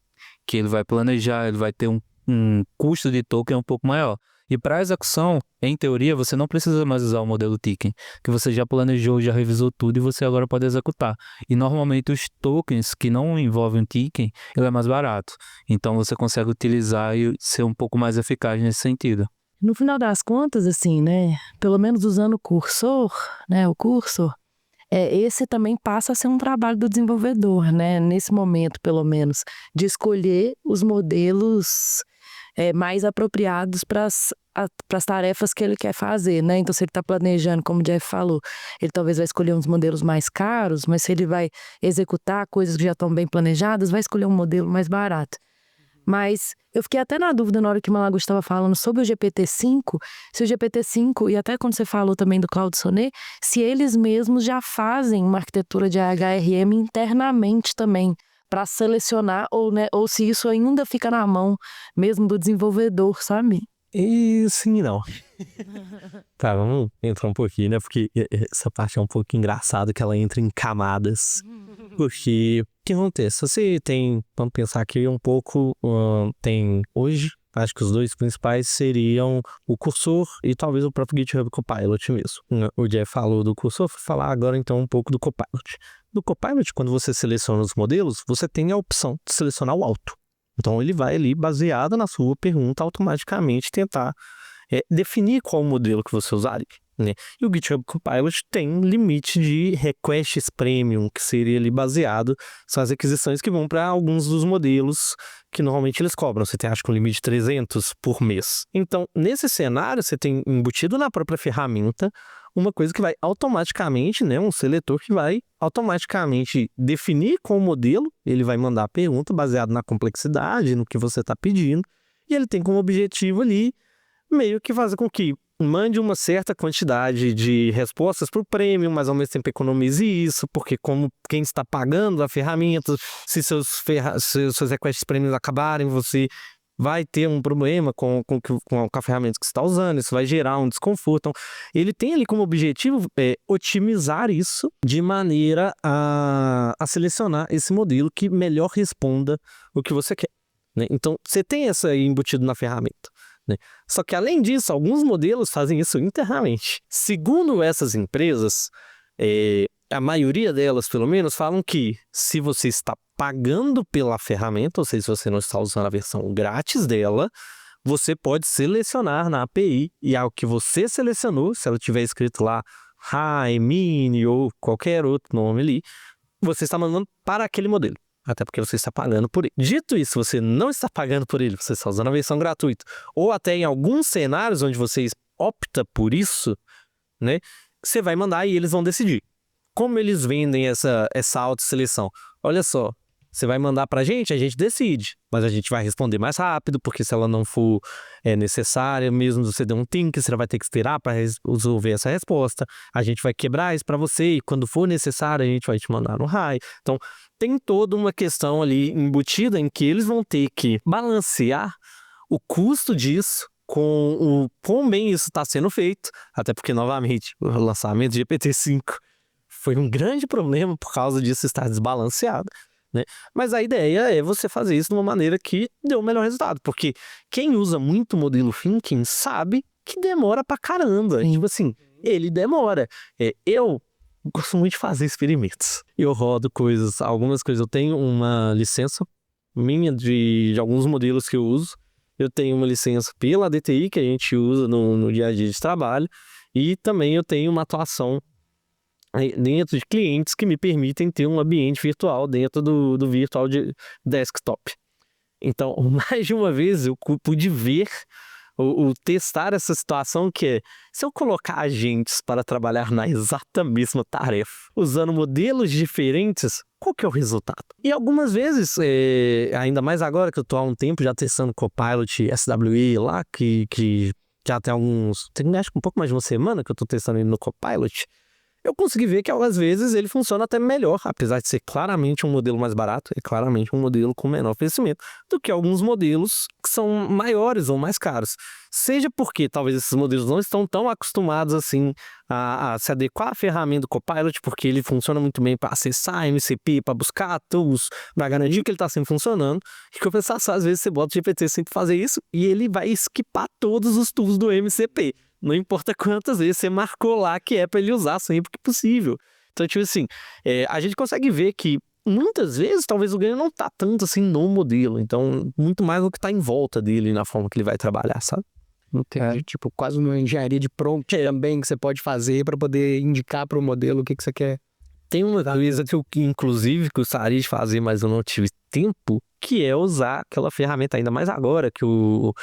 que ele vai planejar, ele vai ter um custo de token um pouco maior. E para execução, em teoria, você não precisa mais usar o modelo Ticken, que você já planejou, já revisou tudo e você agora pode executar. E normalmente os tokens que não envolvem o Ticken, ele é mais barato. Então você consegue utilizar e ser um pouco mais eficaz nesse sentido. No final das contas, assim, né, pelo menos usando o cursor, né, o cursor, esse também passa a ser um trabalho do desenvolvedor, né, nesse momento, pelo menos, de escolher os modelos mais apropriados para as tarefas que ele quer fazer, né? Então, se ele está planejando, como o Jeff falou, ele talvez vai escolher uns modelos mais caros, mas se ele vai executar coisas que já estão bem planejadas, vai escolher um modelo mais barato. Mas eu fiquei até na dúvida na hora que o Malaguzzi estava falando sobre o GPT-5, se o GPT-5, e até quando você falou também do Claude Sonnet, se eles mesmos já fazem uma arquitetura de HRM internamente também, para selecionar, ou se isso ainda fica na mão mesmo do desenvolvedor, sabe? E sim, não. Tá, vamos entrar um pouquinho, né? Porque essa parte é um pouco engraçada, que ela entra em camadas. Porque, o que acontece? Você tem, vamos pensar aqui um pouco, tem hoje, acho que os dois principais seriam o cursor e talvez o próprio GitHub Copilot mesmo. O Jeff falou do cursor, vou falar agora então um pouco do Copilot. No Copilot, quando você seleciona os modelos, você tem a opção de selecionar o auto. Então ele vai ali, baseado na sua pergunta, automaticamente tentar definir qual modelo que você usaria, né? E o GitHub Copilot tem limite de requests premium, que seria ali baseado, são as requisições que vão para alguns dos modelos que normalmente eles cobram. Você tem, acho que um limite de 300 por mês. Então, nesse cenário, você tem embutido na própria ferramenta uma coisa que vai automaticamente, né, um seletor que vai automaticamente definir qual modelo, ele vai mandar a pergunta baseado na complexidade, no que você está pedindo, e ele tem como objetivo ali meio que fazer com que mande uma certa quantidade de respostas para o prêmio, mas ao mesmo tempo economize isso, porque como quem está pagando a ferramenta, se seus requests premium acabarem, você vai ter um problema com a ferramenta que você está usando, isso vai gerar um desconforto. Então, ele tem ali como objetivo otimizar isso de maneira a selecionar esse modelo que melhor responda o que você quer, né? Então, você tem essa aí embutido na ferramenta, né? Só que, além disso, alguns modelos fazem isso internamente. Segundo essas empresas, a maioria delas, pelo menos, falam que se você está pagando pela ferramenta, ou seja, se você não está usando a versão grátis dela, você pode selecionar na API e ao que você selecionou, se ela tiver escrito lá High, Mini ou qualquer outro nome ali, você está mandando para aquele modelo. Até porque você está pagando por ele. Dito isso, você não está pagando por ele, você está usando a versão gratuita. Ou até em alguns cenários onde você opta por isso, né, você vai mandar e eles vão decidir. Como eles vendem essa autoseleção? Olha só, você vai mandar pra gente, a gente decide, mas a gente vai responder mais rápido, porque se ela não for necessária, mesmo você der um think, você vai ter que esperar para resolver essa resposta. A gente vai quebrar isso para você e quando for necessário, a gente vai te mandar no high. Então, tem toda uma questão ali embutida em que eles vão ter que balancear o custo disso com o quão bem isso está sendo feito, até porque, novamente, o lançamento de GPT-5 foi um grande problema por causa disso estar desbalanceado, né? Mas a ideia é você fazer isso de uma maneira que dê o melhor resultado, porque quem usa muito o modelo Thinking sabe que demora pra caramba. Tipo assim, ele demora. Eu gosto muito de fazer experimentos. Eu rodo algumas coisas. Eu tenho uma licença minha de alguns modelos que eu uso. Eu tenho uma licença pela DTI que a gente usa no dia a dia de trabalho. E também eu tenho uma atuação dentro de clientes que me permitem ter um ambiente virtual dentro do virtual de desktop. Então, mais de uma vez eu pude ver ou testar essa situação que é, se eu colocar agentes para trabalhar na exata mesma tarefa, usando modelos diferentes, qual que é o resultado? E algumas vezes, ainda mais agora que eu estou há um tempo já testando Copilot SWE lá, que já tem acho que um pouco mais de uma semana que eu estou testando ele no Copilot, eu consegui ver que às vezes ele funciona até melhor, apesar de ser claramente um modelo mais barato, é claramente um modelo com menor crescimento do que alguns modelos que são maiores ou mais caros. Seja porque talvez esses modelos não estão tão acostumados assim a se adequar à ferramenta do Copilot, porque ele funciona muito bem para acessar MCP, para buscar tools, para garantir que ele está sempre funcionando. E compensação, às vezes você bota o GPT sem fazer isso e ele vai esquipar todos os tools do MCP. Não importa quantas vezes você marcou lá que é para ele usar sempre que possível. Então, tipo assim, a gente consegue ver que muitas vezes talvez o ganho não tá tanto assim no modelo. Então, muito mais no que tá em volta dele, na forma que ele vai trabalhar, sabe? Entendi. Tipo, quase uma engenharia de prompt também que você pode fazer para poder indicar para o modelo o que você quer. Tem uma coisa que eu, inclusive, gostaria de fazer, mas eu não tive tempo, que é usar aquela ferramenta, ainda mais agora que o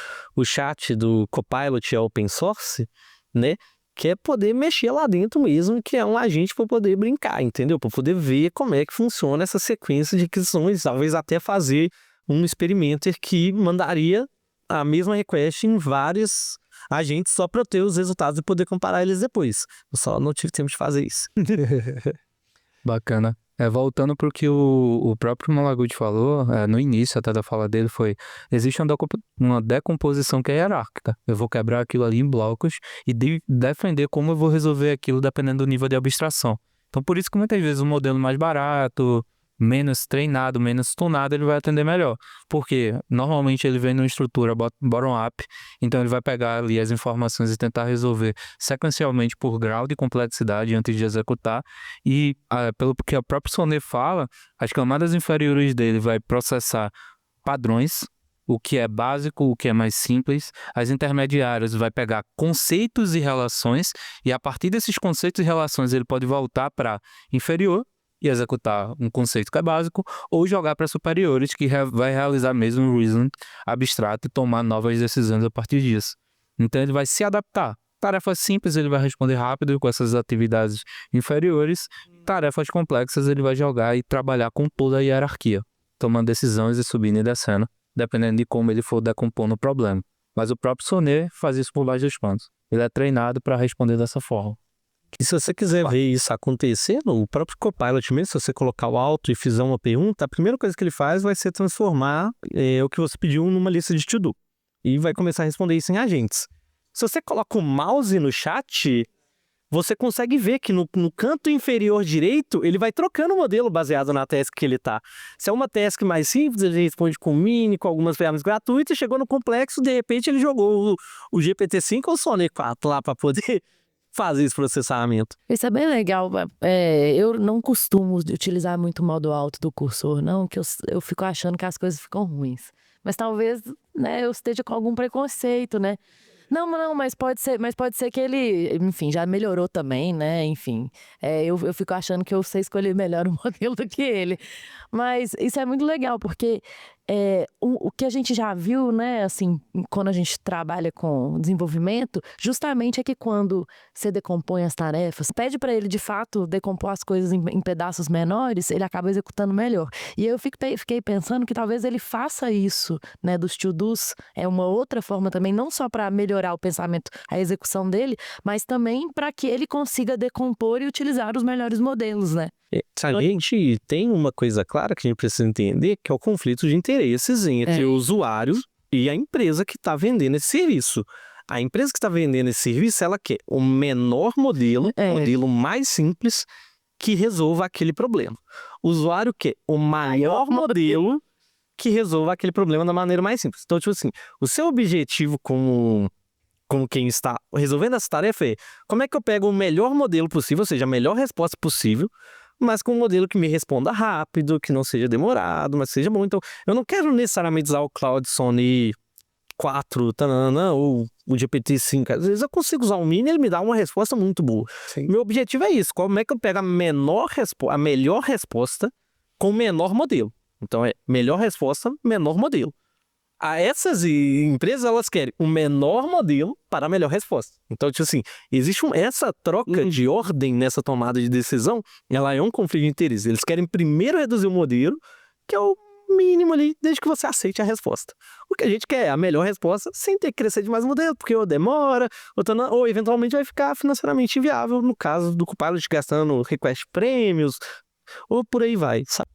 chat do Copilot é open source, né? Que é poder mexer lá dentro mesmo, que é um agente para poder brincar, entendeu? Para poder ver como é que funciona essa sequência de aquisições, talvez até fazer um experimenter que mandaria a mesma request em vários agentes só para eu ter os resultados e poder comparar eles depois. Eu só não tive tempo de fazer isso. Bacana. Voltando para o que o próprio Malaguti falou, no início até da fala dele foi, existe uma decomposição que é hierárquica. Eu vou quebrar aquilo ali em blocos e defender como eu vou resolver aquilo dependendo do nível de abstração. Então por isso que muitas vezes o modelo mais barato, menos treinado, menos tunado, ele vai atender melhor. Porque normalmente ele vem numa estrutura bottom-up, então ele vai pegar ali as informações e tentar resolver sequencialmente por grau de complexidade antes de executar. E pelo que o próprio Sonnet fala, as camadas inferiores dele vai processar padrões, o que é básico, o que é mais simples. As intermediárias vai pegar conceitos e relações, e a partir desses conceitos e relações ele pode voltar para inferior e executar um conceito que é básico, ou jogar para superiores, que vai realizar mesmo um reasoning abstrato e tomar novas decisões a partir disso. Então ele vai se adaptar. Tarefas simples ele vai responder rápido com essas atividades inferiores, tarefas complexas ele vai jogar e trabalhar com toda a hierarquia, tomando decisões e subindo e descendo, dependendo de como ele for decompondo o problema. Mas o próprio Sonnet faz isso por baixo dos panos. Ele é treinado para responder dessa forma. E se você quiser ver isso acontecer, no próprio Copilot mesmo, se você colocar o alto e fizer uma pergunta, a primeira coisa que ele faz vai ser transformar o que você pediu numa lista de to-do. E vai começar a responder isso em agentes. Se você coloca o mouse no chat, você consegue ver que no canto inferior direito, ele vai trocando o modelo baseado na task que ele tá. Se é uma task mais simples, ele responde com Mini, com algumas ferramentas gratuitas, chegou no complexo, de repente ele jogou o GPT-5 ou o Sonnet 4 lá para poder fazer esse processamento. Isso é bem legal. Eu não costumo utilizar muito o modo alto do cursor, não, que eu fico achando que as coisas ficam ruins. Mas talvez, né, eu esteja com algum preconceito, né? Não, mas pode ser que ele, enfim, já melhorou também, né? Enfim, eu fico achando que eu sei escolher melhor o modelo do que ele. Mas isso é muito legal, porque o que a gente já viu, né, assim, quando a gente trabalha com desenvolvimento, justamente é que quando você decompõe as tarefas, pede para ele, de fato, decompor as coisas em pedaços menores, ele acaba executando melhor. E eu fiquei pensando que talvez ele faça isso, né, dos to-dos, é uma outra forma também, não só para melhorar o pensamento, a execução dele, mas também para que ele consiga decompor e utilizar os melhores modelos, né? A gente tem uma coisa clara que a gente precisa entender, que é o conflito de interesses entre o usuário e a empresa que está vendendo esse serviço. A empresa que está vendendo esse serviço, ela quer o menor modelo, o modelo mais simples, que resolva aquele problema. O usuário quer o maior modelo que resolva aquele problema da maneira mais simples. Então, tipo assim, o seu objetivo como quem está resolvendo essa tarefa é como é que eu pego o melhor modelo possível, ou seja, a melhor resposta possível, mas com um modelo que me responda rápido, que não seja demorado, mas seja bom. Então, eu não quero necessariamente usar o Claude Sonnet 4, ou o GPT-5. Às vezes eu consigo usar o Mini e ele me dá uma resposta muito boa. Sim. Meu objetivo é isso. Como é que eu pego a melhor resposta com o menor modelo? Então, melhor resposta, menor modelo. Essas empresas, elas querem o menor modelo para a melhor resposta. Então, tipo assim, existe essa troca de ordem nessa tomada de decisão, ela é um conflito de interesse. Eles querem primeiro reduzir o modelo, que é o mínimo ali, desde que você aceite a resposta. O que a gente quer é a melhor resposta sem ter que crescer demais o modelo, porque ou demora, ou eventualmente vai ficar financeiramente inviável, no caso do Copilot gastando request prêmios, ou por aí vai, sabe?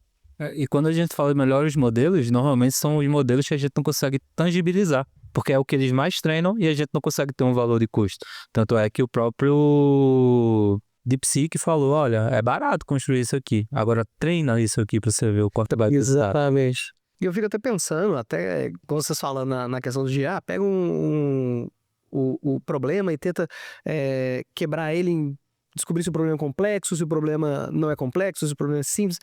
E quando a gente fala de melhores modelos, normalmente são os modelos que a gente não consegue tangibilizar, porque é o que eles mais treinam e a gente não consegue ter um valor de custo. Tanto é que o próprio DeepSeek falou, olha, é barato construir isso aqui, agora treina isso aqui para você ver o quanto é barato. Exatamente. E eu fico até pensando, até como vocês falam na questão do IA, pega o problema e tenta quebrar ele em descobrir se o problema é complexo, se o problema não é complexo, se o problema é simples.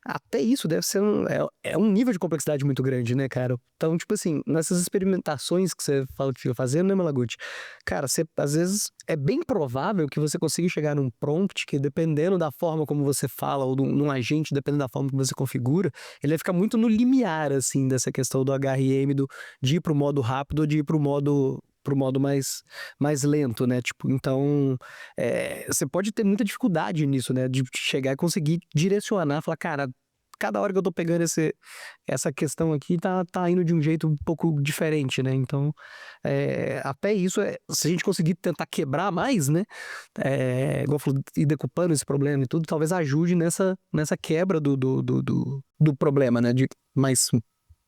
Até isso deve ser um nível de complexidade muito grande, né, cara? Então, tipo assim, nessas experimentações que você fala que fica fazendo, né, Malaguti? Cara, às vezes é bem provável que você consiga chegar num prompt que, dependendo da forma como você fala, ou num agente, dependendo da forma que você configura, ele vai ficar muito no limiar, assim, dessa questão do HRM, de ir pro modo rápido ou de ir pro modo mais lento, né? Tipo, então, você pode ter muita dificuldade nisso, né? De chegar e conseguir direcionar, falar, cara, cada hora que eu tô pegando essa questão aqui, tá indo de um jeito um pouco diferente, né? Então, até isso, se a gente conseguir tentar quebrar mais, né? Igual eu falei, ir decupando esse problema e tudo, talvez ajude nessa quebra do problema, né? De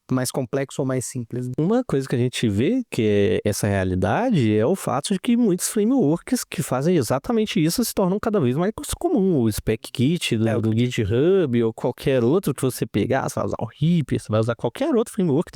mais complexo ou mais simples. Uma coisa que a gente vê que é essa realidade é o fato de que muitos frameworks que fazem exatamente isso se tornam cada vez mais comum. O SpecKit do GitHub ou qualquer outro que você pegar, você vai usar o Reaper, você vai usar qualquer outro framework.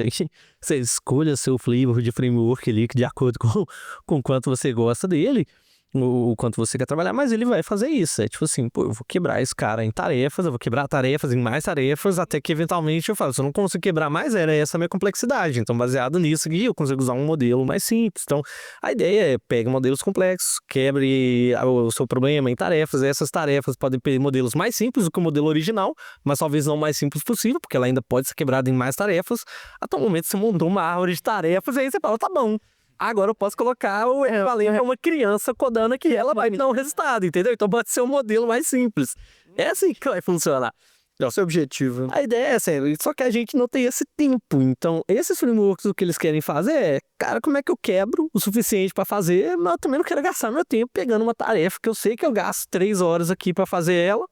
Você escolha seu flavor de framework ali de acordo com o quanto você gosta dele. O quanto você quer trabalhar, mas ele vai fazer isso. É tipo assim, pô, eu vou quebrar esse cara em tarefas, eu vou quebrar tarefas em mais tarefas, até que eventualmente eu falo, se eu não consigo quebrar mais, era essa a minha complexidade. Então, baseado nisso aqui, eu consigo usar um modelo mais simples. Então, a ideia é, pegue modelos complexos, quebre o seu problema em tarefas, essas tarefas podem ter modelos mais simples do que o modelo original, mas talvez não o mais simples possível, porque ela ainda pode ser quebrada em mais tarefas. Até o momento você montou uma árvore de tarefas e aí você fala, tá bom. Agora eu posso colocar o equivalente a uma criança codando aqui, ela vai me dar um resultado, entendeu? Então pode ser um modelo mais simples. É assim que vai funcionar. É o seu objetivo. A ideia é essa, só que a gente não tem esse tempo. Então, esses frameworks, o que eles querem fazer é, cara, como é que eu quebro o suficiente para fazer, mas eu também não quero gastar meu tempo pegando uma tarefa que eu sei que eu gasto 3 horas aqui para fazer ela,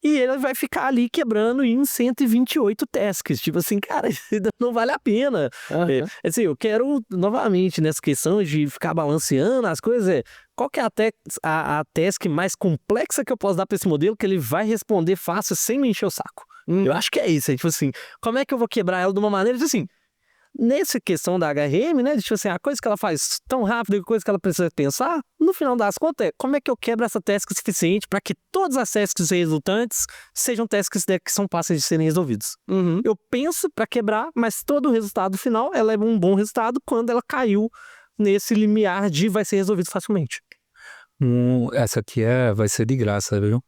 e ele vai ficar ali quebrando em 128 tasks. Tipo assim, cara, não vale a pena. Uhum. Assim, eu quero, novamente, nessa questão de ficar balanceando as coisas, qual que é a task mais complexa que eu posso dar para esse modelo que ele vai responder fácil sem me encher o saco? Eu acho que é isso. Tipo assim, como é que eu vou quebrar ela de uma maneira, assim, nessa questão da HRM, né, tipo assim, a coisa que ela faz tão rápido, a coisa que ela precisa pensar, no final das contas, como é que eu quebro essa task suficiente para que todas as tasks resultantes sejam tasks que são fáceis de serem resolvidos. Eu penso para quebrar, mas todo o resultado final, ela é um bom resultado quando ela caiu nesse limiar de vai ser resolvido facilmente. Essa aqui vai ser de graça, viu?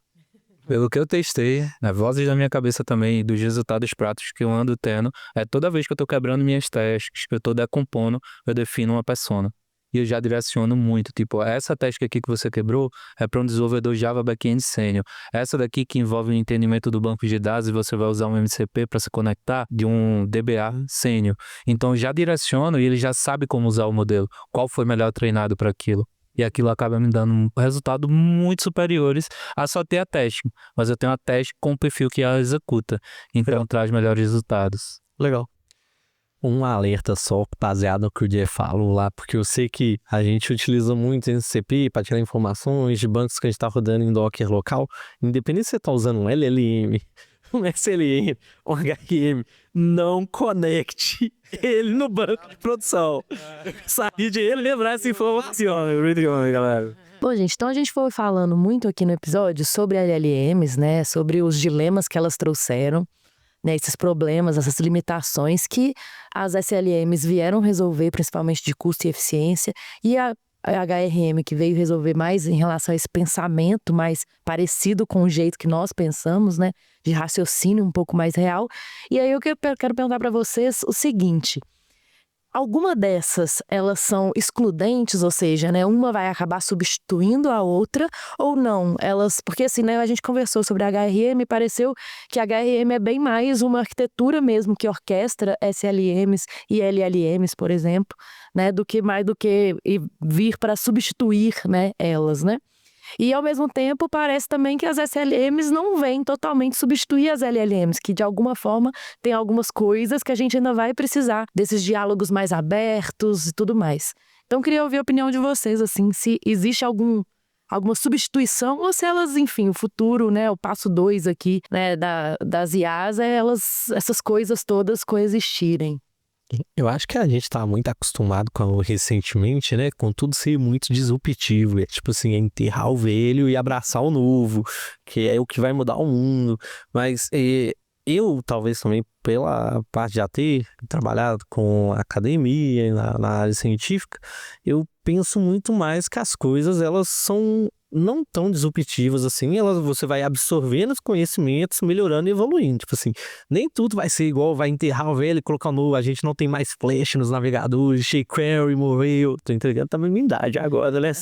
Pelo que eu testei, as vozes da minha cabeça também, dos resultados práticos que eu ando tendo, toda vez que eu tô quebrando minhas tasks, que eu tô decompondo, eu defino uma persona. E eu já direciono muito, tipo, essa task aqui que você quebrou é para um desenvolvedor Java Backend Senior. Essa daqui que envolve o entendimento do banco de dados e você vai usar um MCP para se conectar de um DBA Senior. Então eu já direciono e ele já sabe como usar o modelo, qual foi melhor treinado para aquilo. E aquilo acaba me dando resultados muito superiores a só ter a task. Mas eu tenho a task com o perfil que ela executa. Então traz melhores resultados. Legal. Um alerta só baseado no que o Jeff falou lá, porque eu sei que a gente utiliza muito MCP para tirar informações de bancos que a gente está rodando em Docker local. Independente se você está usando um LLM, um SLM, um HRM, não conecte ele no banco de produção. Sair de ele lembrar essa informação, galera. Bom, gente, então a gente foi falando muito aqui no episódio sobre LLMs, né? Sobre os dilemas que elas trouxeram, né? Esses problemas, essas limitações que as SLMs vieram resolver, principalmente de custo e eficiência, e a HRM que veio resolver mais em relação a esse pensamento mais parecido com o jeito que nós pensamos, né? De raciocínio um pouco mais real. E aí eu quero perguntar para vocês o seguinte: alguma dessas, elas são excludentes, ou seja, né, uma vai acabar substituindo a outra, ou não? Porque assim, né, a gente conversou sobre a HRM, pareceu que a HRM é bem mais uma arquitetura mesmo que orquestra SLMs e LLMs, por exemplo, né, do que vir para substituir, né, elas, né? E, ao mesmo tempo, parece também que as SLMs não vêm totalmente substituir as LLMs, que, de alguma forma, tem algumas coisas que a gente ainda vai precisar desses diálogos mais abertos e tudo mais. Então, queria ouvir a opinião de vocês, assim, se existe alguma substituição ou se elas, enfim, o futuro, né, o passo 2 aqui, né, das IAs, essas coisas todas coexistirem. Eu acho que a gente tá muito acostumado recentemente, né, com tudo ser muito disruptivo. É tipo assim, é enterrar o velho e abraçar o novo, que é o que vai mudar o mundo. Mas eu, talvez também, pela parte de já ter trabalhado com academia, na área científica, eu penso muito mais que as coisas, elas são não tão disruptivas assim, você vai absorvendo os conhecimentos, melhorando e evoluindo. Tipo assim, nem tudo vai ser igual, vai enterrar o velho e colocar o novo. A gente não tem mais flash nos navegadores, jQuery morreu. Tô entregando também minha idade agora, né?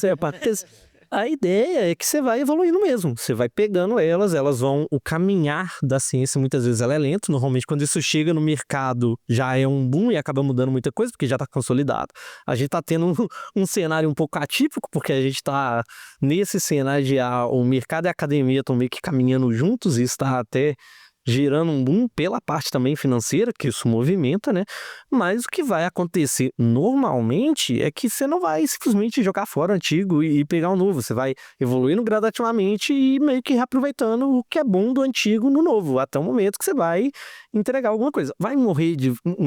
A ideia é que você vai evoluindo mesmo. Você vai pegando elas vão... O caminhar da ciência, muitas vezes, ela é lento. Normalmente, quando isso chega no mercado, já é um boom e acaba mudando muita coisa, porque já está consolidado. A gente está tendo um cenário um pouco atípico, porque a gente está nesse cenário de o mercado e a academia estão meio que caminhando juntos, e está até gerando um boom pela parte também financeira, que isso movimenta, né? Mas o que vai acontecer normalmente é que você não vai simplesmente jogar fora o antigo e pegar o novo. Você vai evoluindo gradativamente e meio que reaproveitando o que é bom do antigo no novo, até o momento que você vai entregar alguma coisa. Vai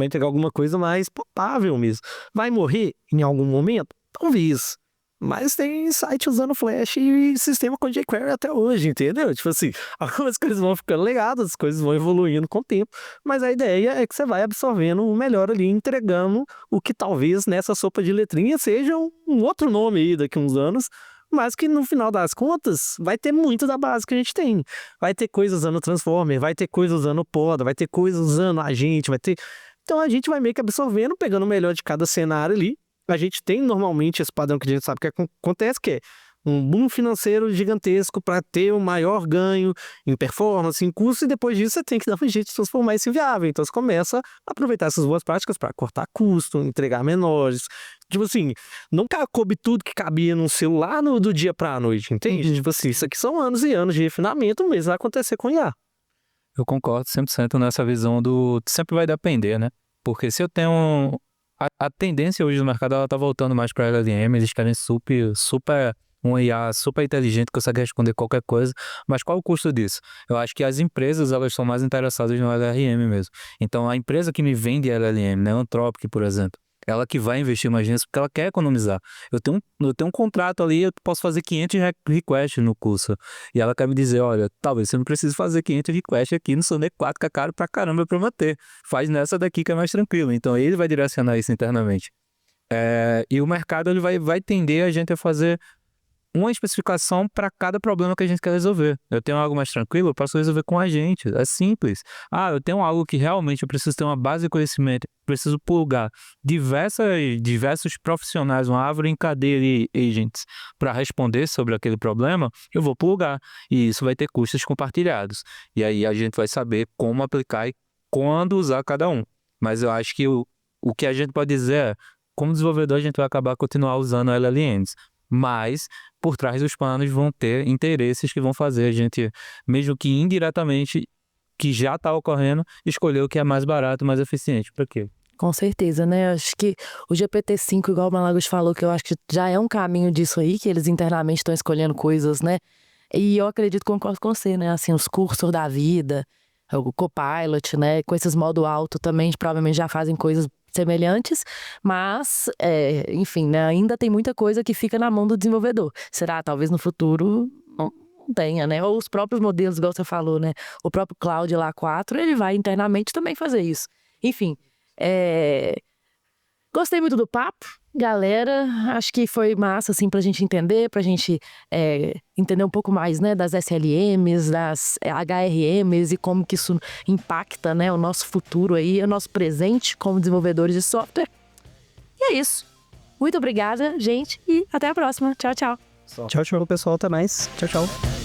entregar alguma coisa mais potável mesmo. Vai morrer em algum momento? Talvez. Mas tem site usando Flash e sistema com jQuery até hoje, entendeu? Tipo assim, algumas coisas vão ficando legadas, as coisas vão evoluindo com o tempo, mas a ideia é que você vai absorvendo o melhor ali, entregando o que talvez nessa sopa de letrinha seja um outro nome aí daqui a uns anos, mas que no final das contas vai ter muito da base que a gente tem. Vai ter coisa usando Transformer, vai ter coisa usando Poda, vai ter coisa usando agente, vai ter... Então a gente vai meio que absorvendo, pegando o melhor de cada cenário ali. A gente tem normalmente esse padrão que a gente sabe que acontece, que é um boom financeiro gigantesco para ter um maior ganho em performance, em custo, e depois disso você tem que dar um jeito de transformar isso em viável. Então você começa a aproveitar essas boas práticas para cortar custo, entregar menores. Tipo assim, não coube tudo que cabia num celular do dia para a noite, entende? Tipo assim, isso aqui são anos e anos de refinamento, mas vai acontecer com IA. Eu concordo 100% nessa visão sempre vai depender, né? Porque se eu tenho... A tendência hoje no mercado, ela tá voltando mais para LLM, eles querem um IA super inteligente que consegue responder qualquer coisa, mas qual o custo disso? Eu acho que as empresas, elas estão mais interessadas no LLM mesmo. Então, a empresa que me vende LLM, né, Anthropic, por exemplo, ela que vai investir mais nisso porque ela quer economizar. Eu tenho um contrato ali, eu posso fazer 500 requests no curso. E ela quer me dizer, olha, talvez você não precise fazer 500 requests aqui no Sonnet 4, que é caro pra caramba pra manter. Faz nessa daqui que é mais tranquilo. Então ele vai direcionar isso internamente. E o mercado ele vai tender a gente a fazer uma especificação para cada problema que a gente quer resolver. Eu tenho algo mais tranquilo, eu posso resolver com a gente. É simples. Eu tenho algo que realmente eu preciso ter uma base de conhecimento, preciso plugar diversos profissionais, uma árvore em cadeia de agents para responder sobre aquele problema, eu vou plugar. E isso vai ter custos compartilhados. E aí a gente vai saber como aplicar e quando usar cada um. Mas eu acho que o que a gente pode dizer é, como desenvolvedor, a gente vai acabar continuar usando LLMs. Mas, por trás dos panos, vão ter interesses que vão fazer a gente, mesmo que indiretamente, que já está ocorrendo, escolher o que é mais barato, mais eficiente para quê? Com certeza, né? Acho que o GPT-5, igual o Malagos falou, que eu acho que já é um caminho disso aí, que eles internamente estão escolhendo coisas, né? E eu acredito, concordo com você, né? Assim, os cursos da vida, o Copilot, né? Com esses modo alto também, provavelmente já fazem coisas semelhantes, mas, enfim, né, ainda tem muita coisa que fica na mão do desenvolvedor. Será? Talvez no futuro não tenha, né? Ou os próprios modelos, igual você falou, né? O próprio Cloud lá 4, ele vai internamente também fazer isso. Enfim, gostei muito do papo, galera. Acho que foi massa, assim, pra gente entender um pouco mais, né, das SLMs, das HRMs e como que isso impacta, né, o nosso futuro aí, o nosso presente como desenvolvedores de software. é isso. Muito obrigada, gente, e até a próxima. Tchau, tchau. Tchau, pessoal. Até mais. Tchau, tchau.